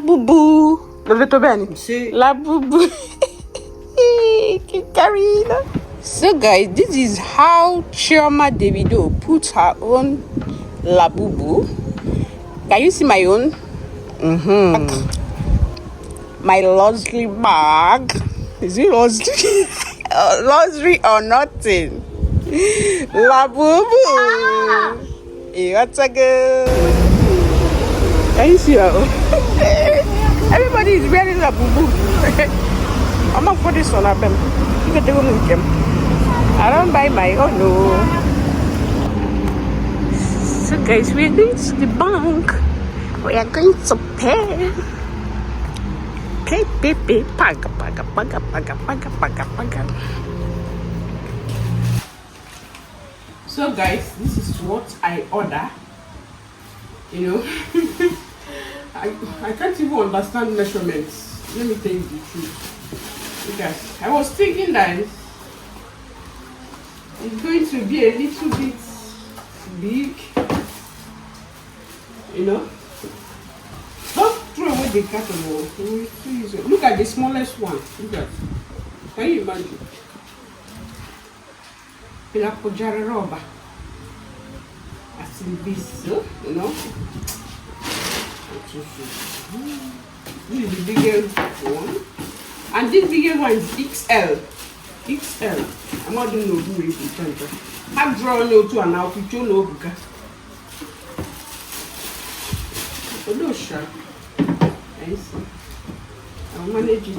Bubu, dove bene? Sì. La bubu. Che carina. So guys, this is how Chioma Davido puts her own labubu. Can you see my own? My luxury bag. Is it luxury? Luxury or nothing? Labubu. Hey, what's a good? Can you see her? Everybody is wearing labubu. I'm not for this one of them. You can take them with them. I don't buy my own. No. So guys, we're going to the bank. We are going to pay. Pay. Paga. So guys, this is what I order. You know, I can't even understand measurements. Let me tell you the truth. Because I was thinking that it's going to be a little bit big, you know. Don't throw away the carton. Look at the smallest one. Look at. Can you imagine? La poggiare roba. As in this, you know. This is the biggest one. And this biggest one is XL. I'm not doing no good with it. I'm drawing no to an outfit, you know. So no sharp. I see. I'll manage it.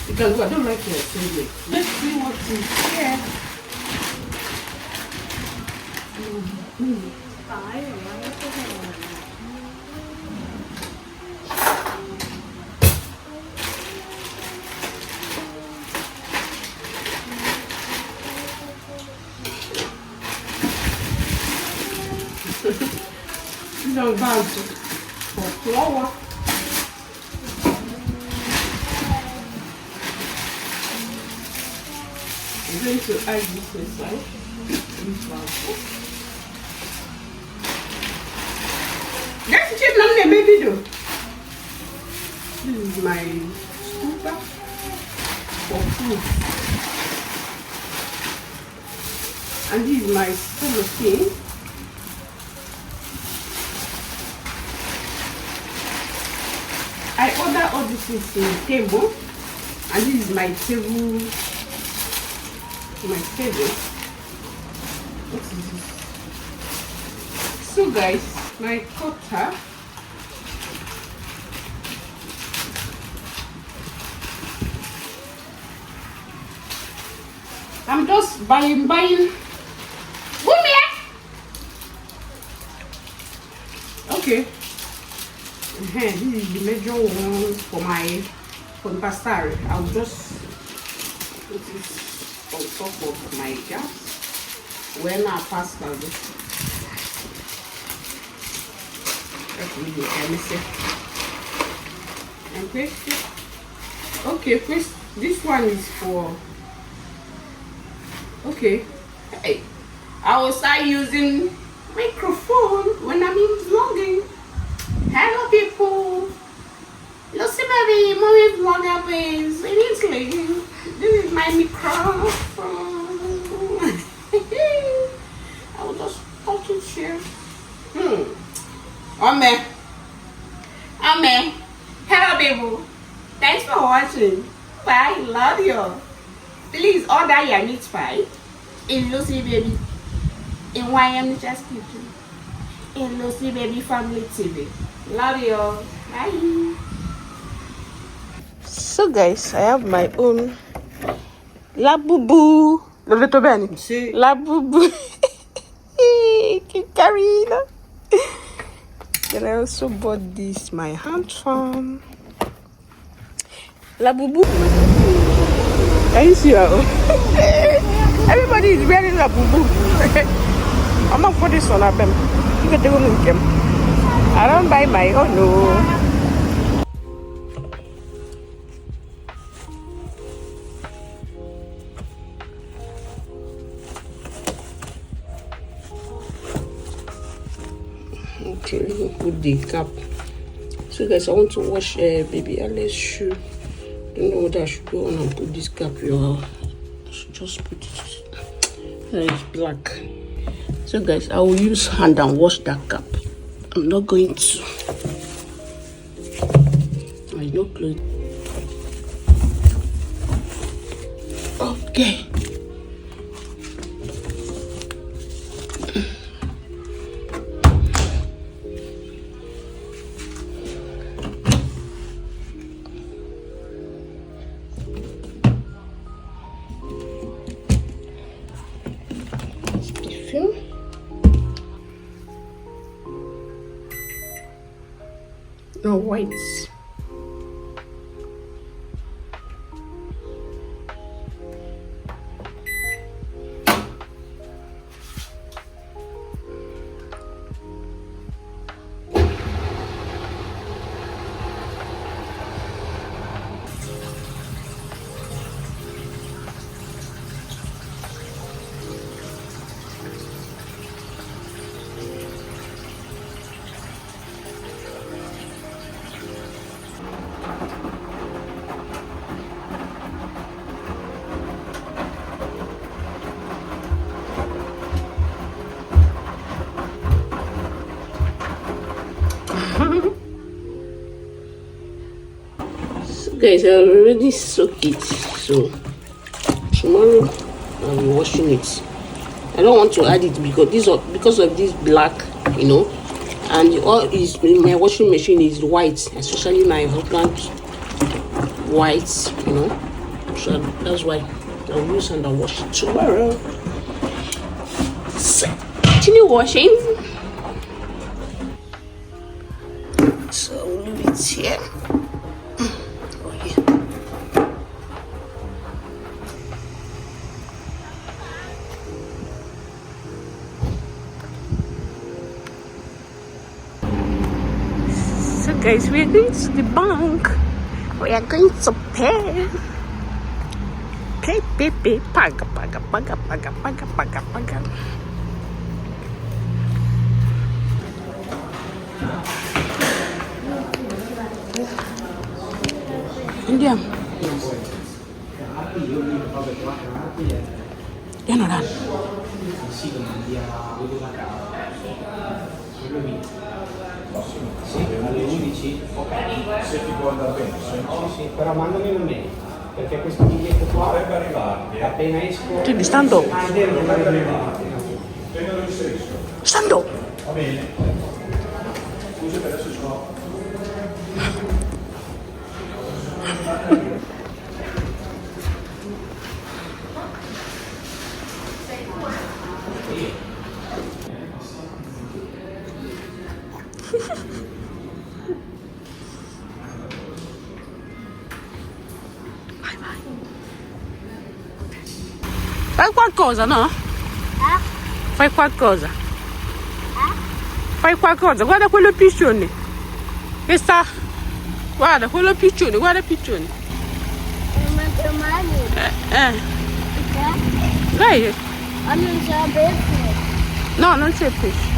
Because I don't like it. Let's see what is here. These are bags for flour. I'm going to add this inside. This bag. That's cheap, not the baby though. This is my scooper for food. And this is my cellophane. I order all this things in temu, and this is my table. What is this? So guys, my cutter. I'm just buying. Okay. This is the major one for the pasta. I'll just put this on top of my gas when I pasta this. And paste it. Okay, first this one is for. Okay, hey, I will start using microphone when I'm in vlogging. Hello people, Lucy baby, mommy vlogger please, in Italy. This is my microphone. I will just put it here. Amen. Hello people, thanks for watching. Bye, love you. Please order your meat pie in Lucy baby in YM Just Kitchen in Lucy baby family TV. Love you. Bye. So guys, I have my own labubu. Dove bene? Sì. Labubu. Che carina. Then I also bought this, my hand farm. Labubu. Can you see her? Everybody is wearing labubu. I'm not for this one of them. You can take them with them. I don't buy my own. No. Okay, let me put remove the cap. So guys, I want to wash baby Alice's shoe. Don't know whether I should go on and put this cap here. I should just put it. It's black. So guys, I will use hand and wash that cap. I'm not going to. I no clothes. Okay. No whites. Guys, I already soaked it, so tomorrow I'll be washing it. I don't want to add it because of this black, you know, and all is my washing machine is white, especially my husband's white, you know. So that's why I'll use and I'll wash it tomorrow. So continue washing. So I'll leave it here. Guys, we are going to the bank. We are going to pay. Pay. Paga. India. Ya no dan. Sì, alle 11? Ok, se ti può andare bene, sì, però mandami una mail, perché questo biglietto qua dovrebbe arrivarti, appena esco... Quindi stando. Stando. Va bene. Scusa che adesso sono... Fai qualcosa, no? Fai qualcosa. Fai qualcosa. Guarda quello piccione. Che sta... Guarda quello piccione, guarda il piccione. Dai. Ma non c'è pesce. No, non c'è pesce.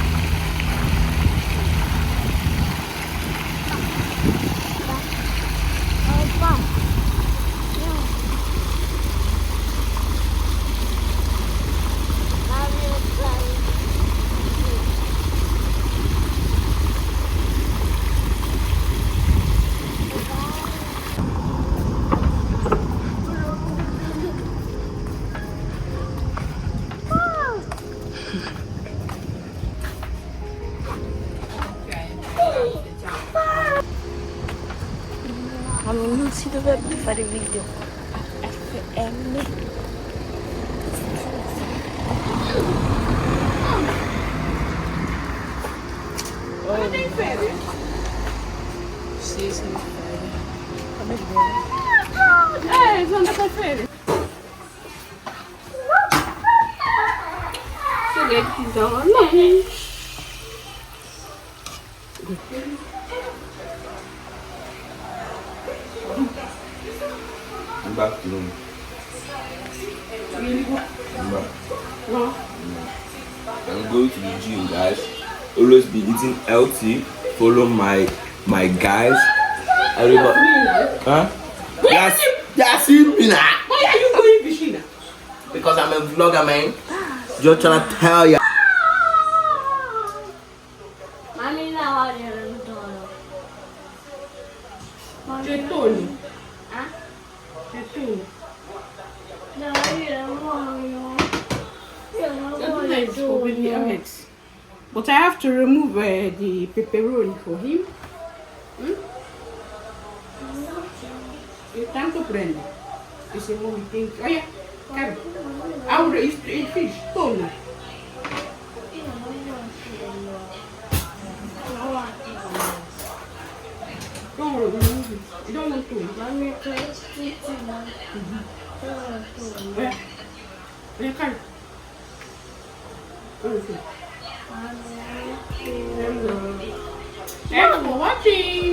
Ma non si dovrebbe fare video FM. Oh, tem febre? Sì, sono ferie. Come bene. Sono andata a ferie. Spaghetti donne. Good afternoon. I'm going to the gym, guys. Always be eating healthy. follow my guys. Everybody, huh? Yes, yes, you me now. Why are you going fishing? Because I'm a vlogger, man. Just trying to tell ya. Mami na hora eu adoro. Getone. Ah? Getone. Não, eu não. Eu não That's nice for vou baby Alex. But I have to remove the pepperoni for him. You tanto prende. Esse mommy tem que. Olha, cara. Aura, it's fish. Tona. Don't worry, remove it. You don't want to. Mami, eu esqueci. Olha. Olha, cara. Olha aqui. Thanks for watching.